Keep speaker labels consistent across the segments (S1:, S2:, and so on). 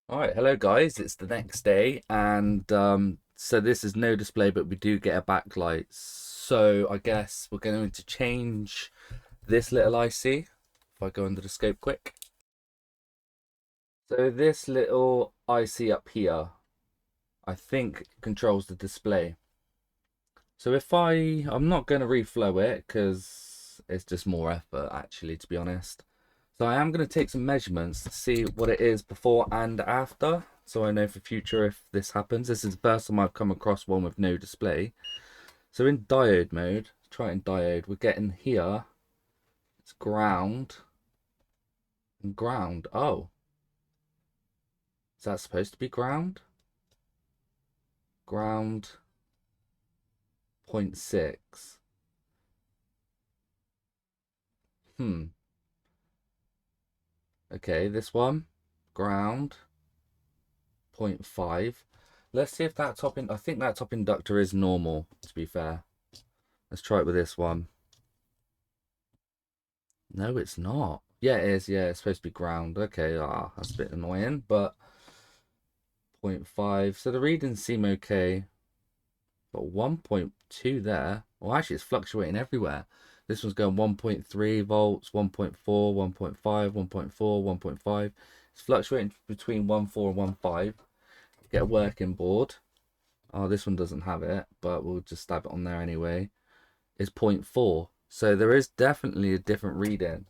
S1: Alright, hello guys, it's the next day and so this is no display but we do get a backlight. So I guess we're going to change this little IC if I go under the scope quick. So this little IC up here I think controls the display. So if I'm not going to reflow it because it's just more effort actually, to be honest. So I am going to take some measurements to see what it is before and after, so I know for future if this happens. This is the first time I've come across one with no display. So in diode mode, try it in diode, we're getting here, it's ground, and ground. Oh, is that supposed to be ground? Ground 0.6. Hmm. Okay, this one, ground 0.5. Let's see if that I think that top inductor is normal, to be fair. Let's try it with this one. No, it's not. Yeah, it is. Yeah, it's supposed to be ground. Okay, that's a bit annoying, but 0.5. So the readings seem okay. But 1.2 there. Well, actually, it's fluctuating everywhere. This one's going 1.3 volts, 1.4, 1.5, 1.4, 1.5. It's fluctuating between 1.4 and 1.5. Get a working board. Oh, this one doesn't have it, but we'll just stab it on there anyway. It's 0.4. So there is definitely a different reading.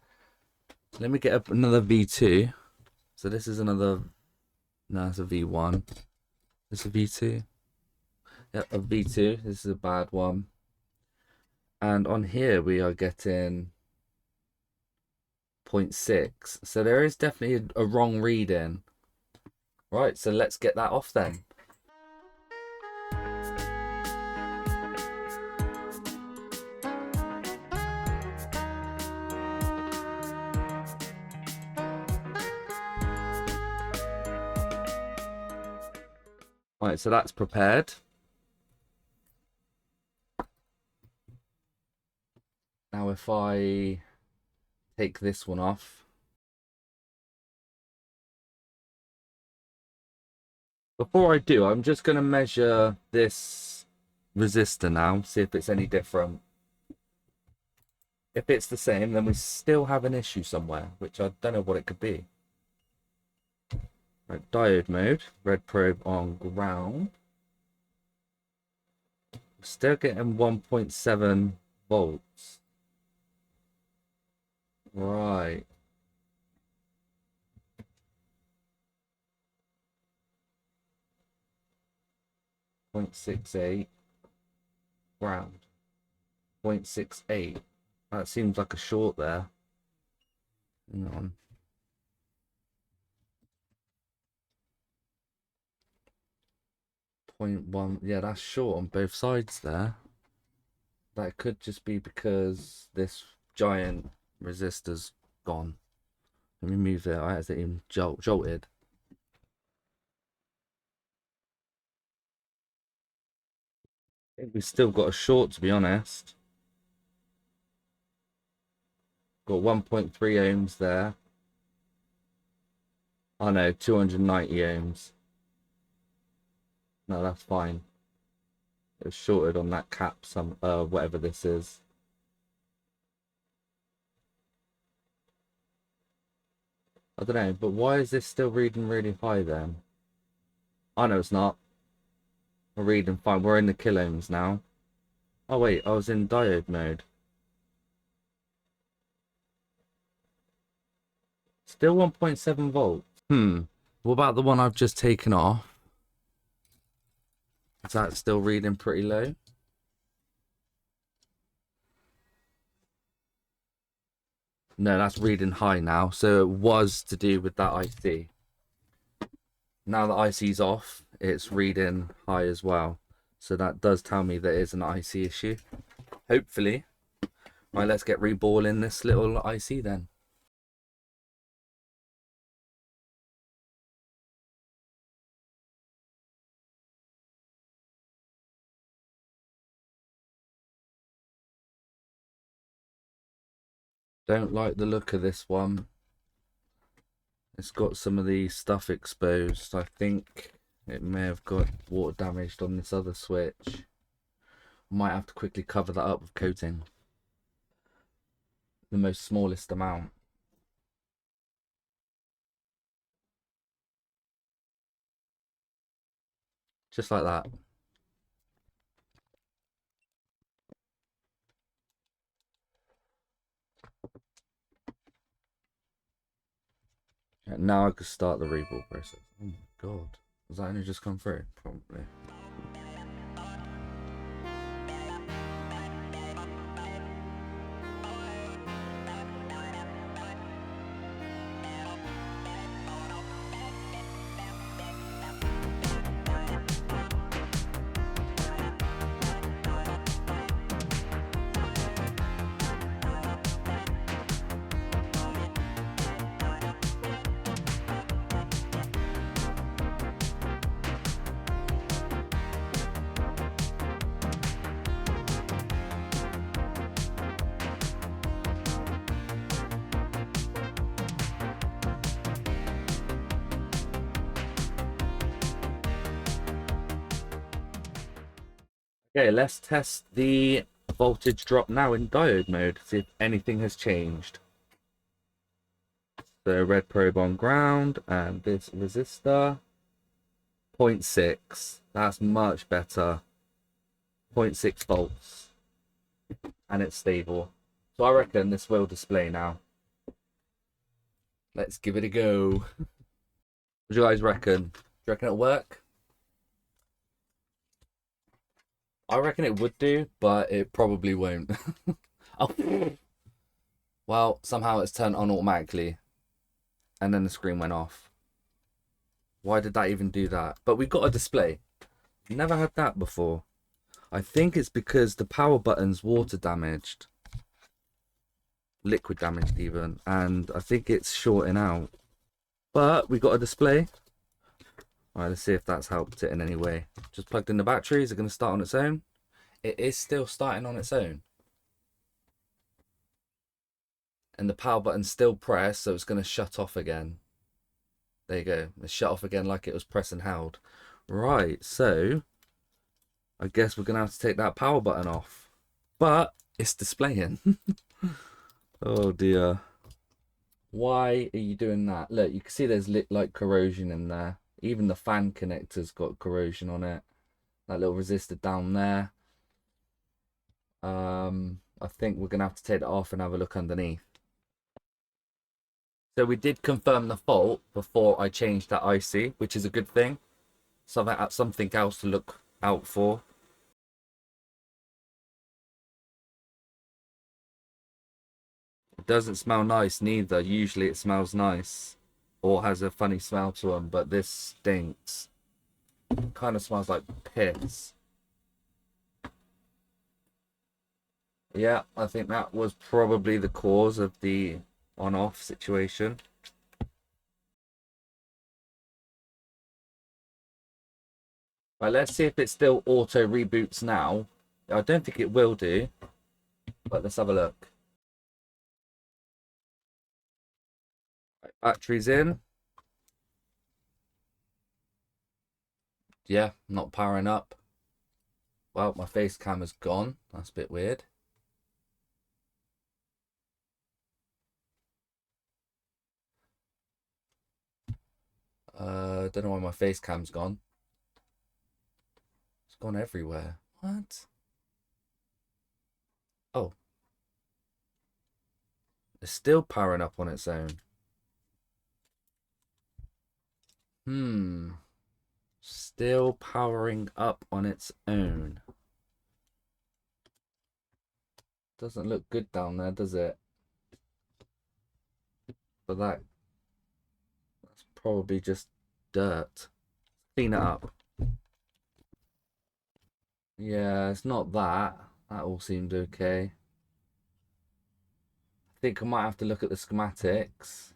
S1: Let me get another V2. So this is another, no, it's a V1. It's a V2. Yep, a V2. This is a bad one. And on here we are getting 0.6. So there is definitely a wrong reading. Right, so let's get that off then. Right, so that's prepared. Now if I take this one off. Before I do, I'm just going to measure this resistor now, see if it's any different. If it's the same, then we still have an issue somewhere, which I don't know what it could be. Right, diode mode, red probe on ground. Still getting 1.7 volts. Right. 0.68 ground. 0.68. That seems like a short there. Hang on. 0.1. Yeah, that's short on both sides there. That could just be because this giant resistor's gone. Let me move it. I had it even jolted. I think we've still got a short, to be honest. Got 1.3 ohms there. Oh no, 290 ohms. No, that's fine. It was shorted on that cap, whatever this is. I don't know, but why is this still reading really high then? Oh no, it's not. We're reading fine. We're in the kiloohms now. Oh wait, I was in diode mode. Still 1.7 volts. What about the one I've just taken off? Is that still reading pretty low? No, that's reading high now. So it was to do with that IC. Now that IC's off, it's reading high as well. So that does tell me there is an IC issue. Hopefully. Right, let's get reballing this little IC then. Don't like the look of this one. It's got some of the stuff exposed. I think it may have got water damaged on this other switch. Might have to quickly cover that up with coating. The most smallest amount. Just like that. And now I can start the rebuild process. Oh my god. Has that only just come through? Probably. Okay, let's test the voltage drop now in diode mode, see if anything has changed. So red probe on ground, and this resistor, 0.6. That's much better. 0.6 volts. And it's stable. So I reckon this will display now. Let's give it a go. What do you guys reckon? Do you reckon it'll work? I reckon it would do, but it probably won't. Oh. Well, somehow it's turned on automatically. And then the screen went off. Why did that even do that? But we got a display. Never had that before. I think it's because the power button's water damaged. Liquid damaged even. And I think it's shorting out. But we got a display. Alright, let's see if that's helped it in any way. Just plugged in the battery. Is it going to start on its own? It is still starting on its own. And the power button's still pressed, so it's going to shut off again. There you go. It shut off again like it was pressed and held. Right, so I guess we're going to have to take that power button off. But it's displaying. Oh dear. Why are you doing that? Look, you can see there's like corrosion in there. Even the fan connector's got corrosion on it. That little resistor down there. I think we're going to have to take it off and have a look underneath. So we did confirm the fault before I changed that IC, which is a good thing. Something else to look out for. It doesn't smell nice neither. Usually it smells nice or has a funny smell to them, but this stinks. It kind of smells like piss. Yeah, I think that was probably the cause of the on-off situation. Right, let's see if it still auto reboots now. I don't think it will do, but let's have a look. Right, battery's in. Yeah, not powering up. Well, my face camera's gone. That's a bit weird. Don't know why my face cam's gone. It's gone everywhere. What? Oh. It's still powering up on its own. Still powering up on its own. Doesn't look good down there, does it? But that's probably just dirt. Clean it up. Yeah, it's not that. That all seemed okay. I think I might have to look at the schematics.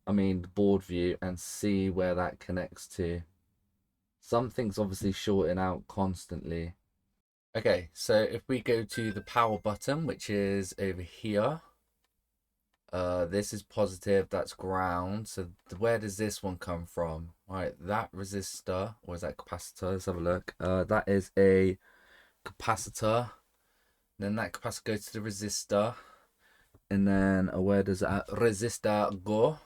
S1: I mean, the board view and see where that connects to. Something's obviously shorting out constantly. Okay, so if we go to the power button, which is over here, This is positive, that's ground. So where does this one come from? Right, that resistor, or is that capacitor? Let's have a look. That is a capacitor. Then that capacitor goes to the resistor. And then where does that resistor go?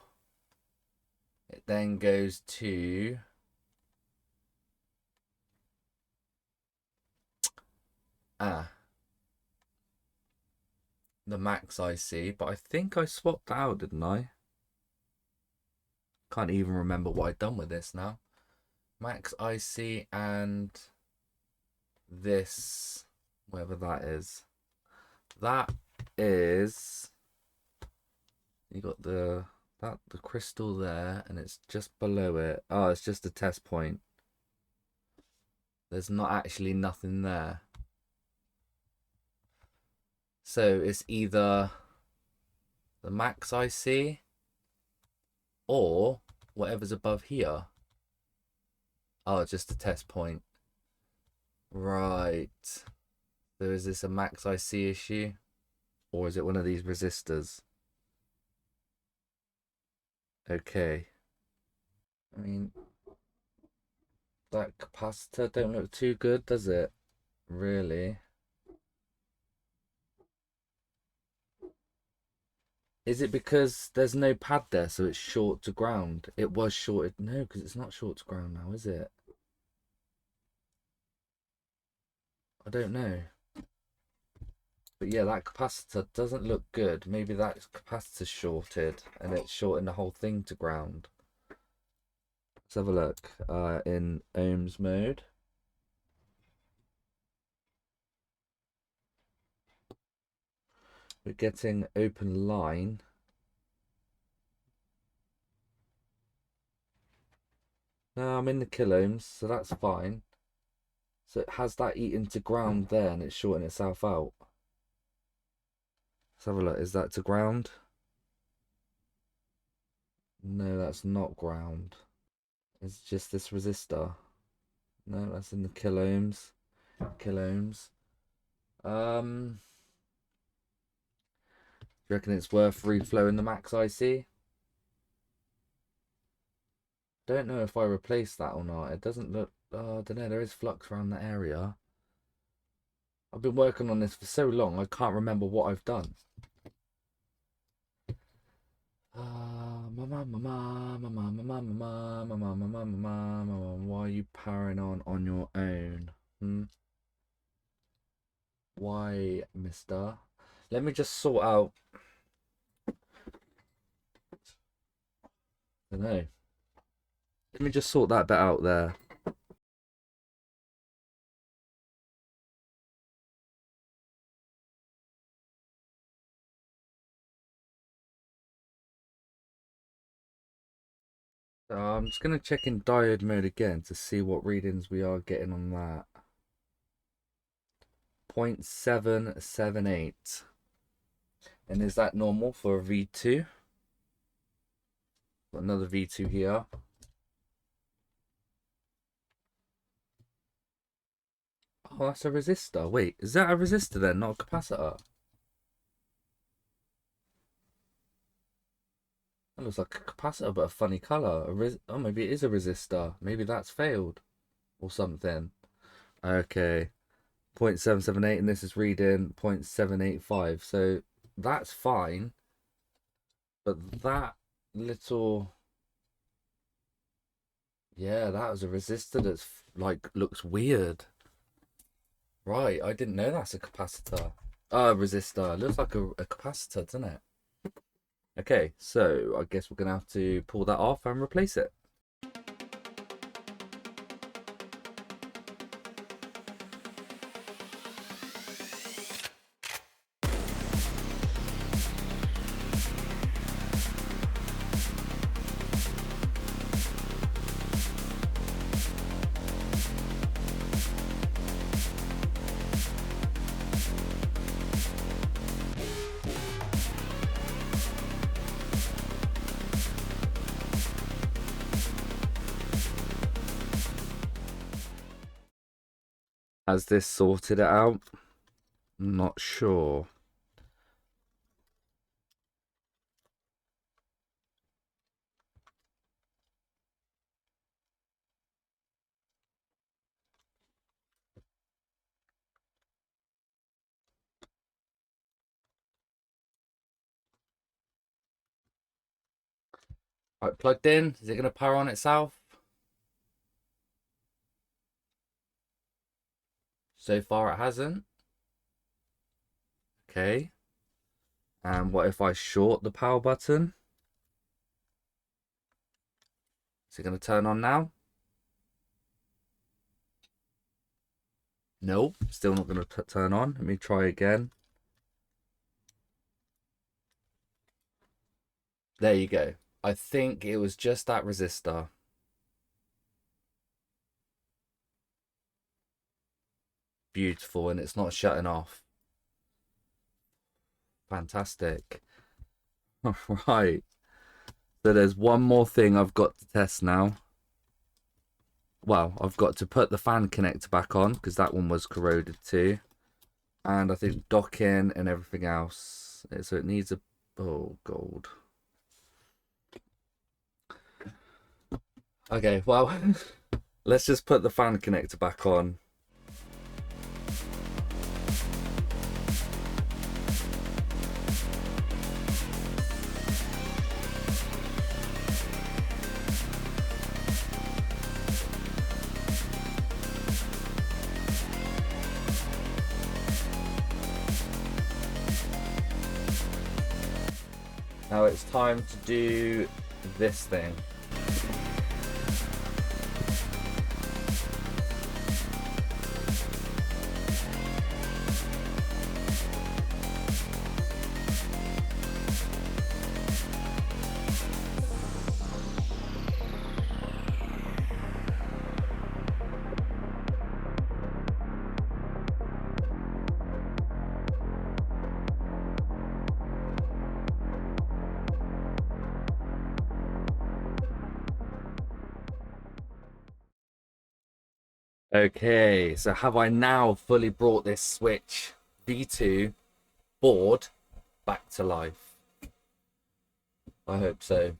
S1: It then goes to the max IC, but I think I swapped out, didn't I? Can't even remember what I've done with this now. Max IC and this, whatever that is. That is, you got the crystal there, and it's just below it. Oh, it's just a test point. There's not actually nothing there. So it's either the max IC or whatever's above here. Oh, just a test point. Right. So is this a max IC issue? Or is it one of these resistors? Okay. I mean, that capacitor don't look too good, does it? Really? Is it because there's no pad there, so it's short to ground? It was shorted. No, because it's not short to ground now, is it? I don't know. But yeah, that capacitor doesn't look good. Maybe that capacitor's shorted and it's shorting the whole thing to ground. Let's have a look in ohms mode. We're getting open line. No, I'm in the kilo ohms, so that's fine. So it has that eaten to ground there and it's shorting itself out. Let's have a look. Is that to ground? No, that's not ground. It's just this resistor. No, that's in the kilo ohms. Kilo ohms. Do you reckon it's worth reflowing the max IC? Don't know if I replace that or not. It doesn't look. I don't know. There is flux around the area. I've been working on this for so long. I can't remember what I've done. Why are you powering on your own? Why, mister? Let me just sort out. I don't know. Let me just sort that bit out there. I'm just going to check in diode mode again to see what readings we are getting on that. 0.778. And is that normal for a V2? Got another V2 here. Oh, that's a resistor. Wait, is that a resistor then, not a capacitor? That looks like a capacitor, but a funny color. Oh, maybe it is a resistor. Maybe that's failed or something. Okay. 0.778, and this is reading 0.785. So that's fine. But that little... Yeah, that was a resistor that's like looks weird. Right, I didn't know that's a capacitor. Resistor. It looks like a capacitor, doesn't it? Okay, so I guess we're gonna have to pull that off and replace it. Has this sorted it out? Not sure. Right, plugged in. Is it going to power on itself? So far it hasn't. Okay. And what if I short the power button? Is it going to turn on now? Nope, still not going to turn on. Let me try again. There you go. I think it was just that resistor. Beautiful, and it's not shutting off. Fantastic. All right. So there's one more thing I've got to test now. Well, I've got to put the fan connector back on because that one was corroded too. And I think docking and everything else. So it needs a... Oh, gold. Okay, well, let's just put the fan connector back on. Now it's time to do this thing. Okay, so have I now fully brought this Switch V2 board back to life? I hope so.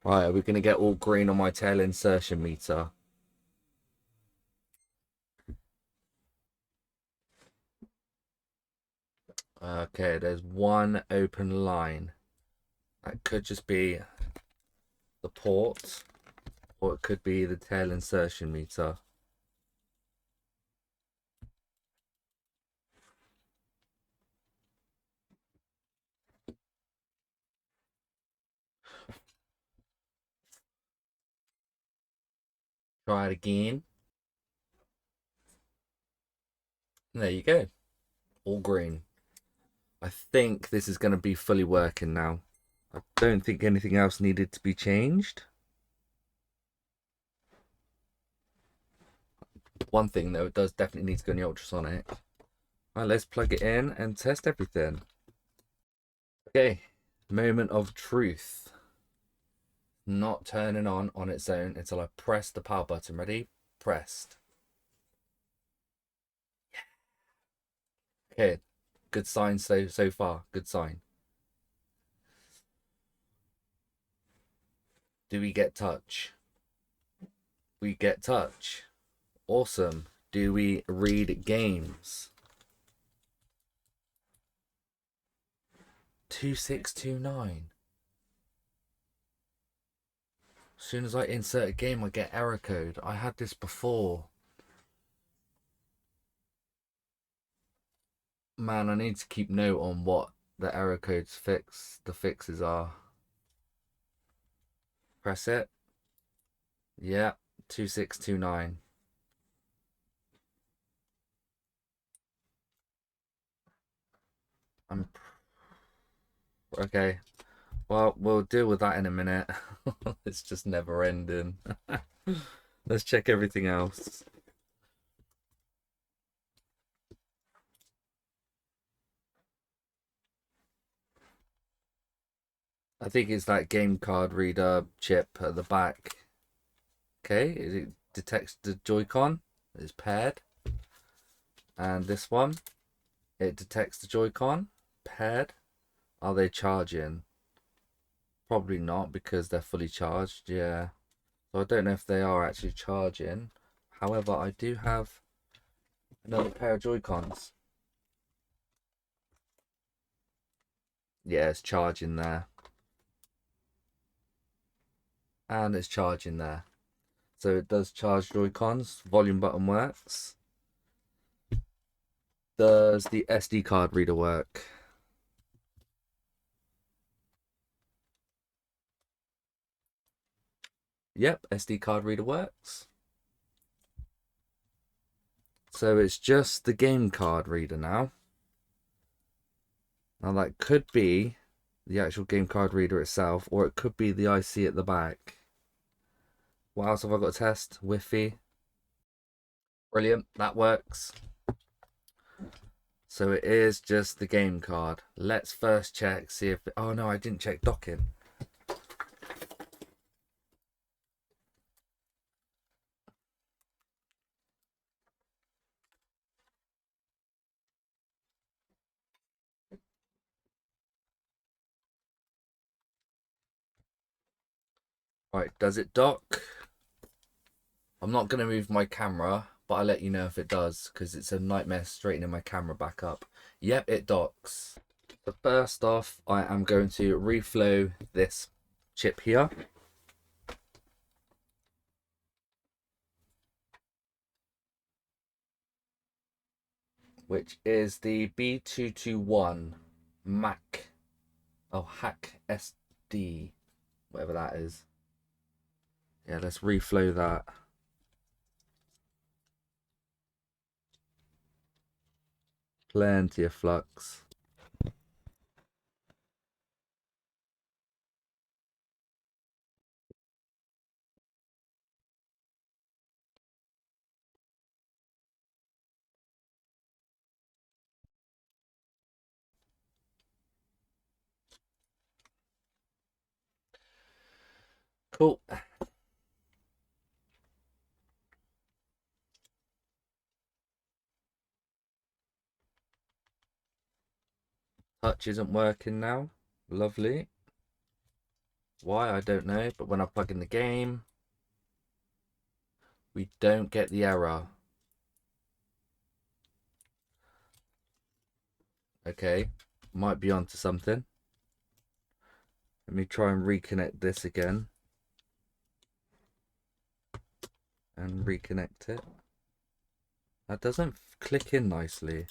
S1: Right, are we going to get all green on my tail insertion meter? Okay, there's one open line. That could just be the port, or it could be the tail insertion meter. Try it again. There you go. All green. I think this is going to be fully working now. I don't think anything else needed to be changed. One thing though, it does definitely need to go in the ultrasonic. Right, let's plug it in and test everything. Okay, moment of truth. Not turning on its own until I press the power button. Ready? Pressed. Okay, good sign so far. Good sign. Do we get touch? We get touch. Awesome. Do we read games? 2629. As soon as I insert a game, I get error code. I had this before. Man, I need to keep note on what the error codes the fixes are. Press it. Yeah, 2629. Okay. Well, we'll deal with that in a minute. It's just never ending. Let's check everything else. I think it's that game card reader chip at the back. Okay, it detects the Joy-Con. It's paired. And this one, it detects the Joy-Con. Paired. Are they charging? Probably not because they're fully charged. Yeah. So I don't know if they are actually charging. However, I do have another pair of Joy-Cons. Yeah, it's charging there. And it's charging there. So it does charge Joy-Cons. Volume button works. Does the SD card reader work? Yep, SD card reader works. So it's just the game card reader now. Now that could be the actual game card reader itself, or it could be the IC at the back. What else have I got to test? Wi-Fi. Brilliant, that works. So it is just the game card. Let's first check, see if... Oh no, I didn't check docking. Right, does it dock? I'm not going to move my camera, but I'll let you know if it does, because it's a nightmare straightening my camera back up. Yep, it docks. So first off, I am going to reflow this chip here. Which is the B221 Mac. Oh, Hack SD. Whatever that is. Yeah, let's reflow that. Plenty of flux. Cool. Touch isn't working now. Lovely. Why, I don't know, but when I plug in the game, we don't get the error. Okay, might be onto something. Let me try and reconnect this again. And reconnect it. That doesn't click in nicely.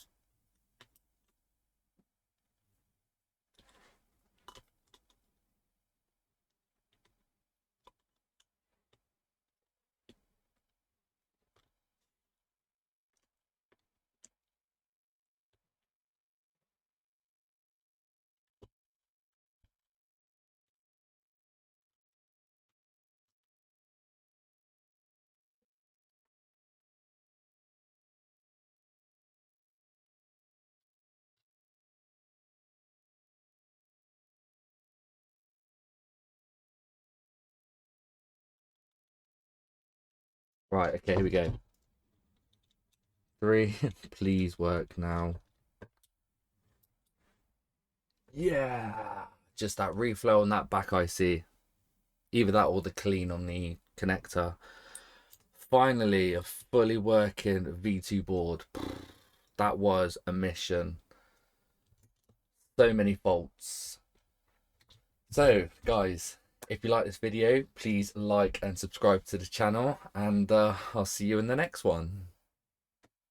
S1: Right, okay, here we go. 3, please work now. Yeah, just that reflow on that back IC. Either that or the clean on the connector. Finally, a fully working V2 board. That was a mission. So many faults. So, guys, if you like this video, please like and subscribe to the channel, and I'll see you in the next one.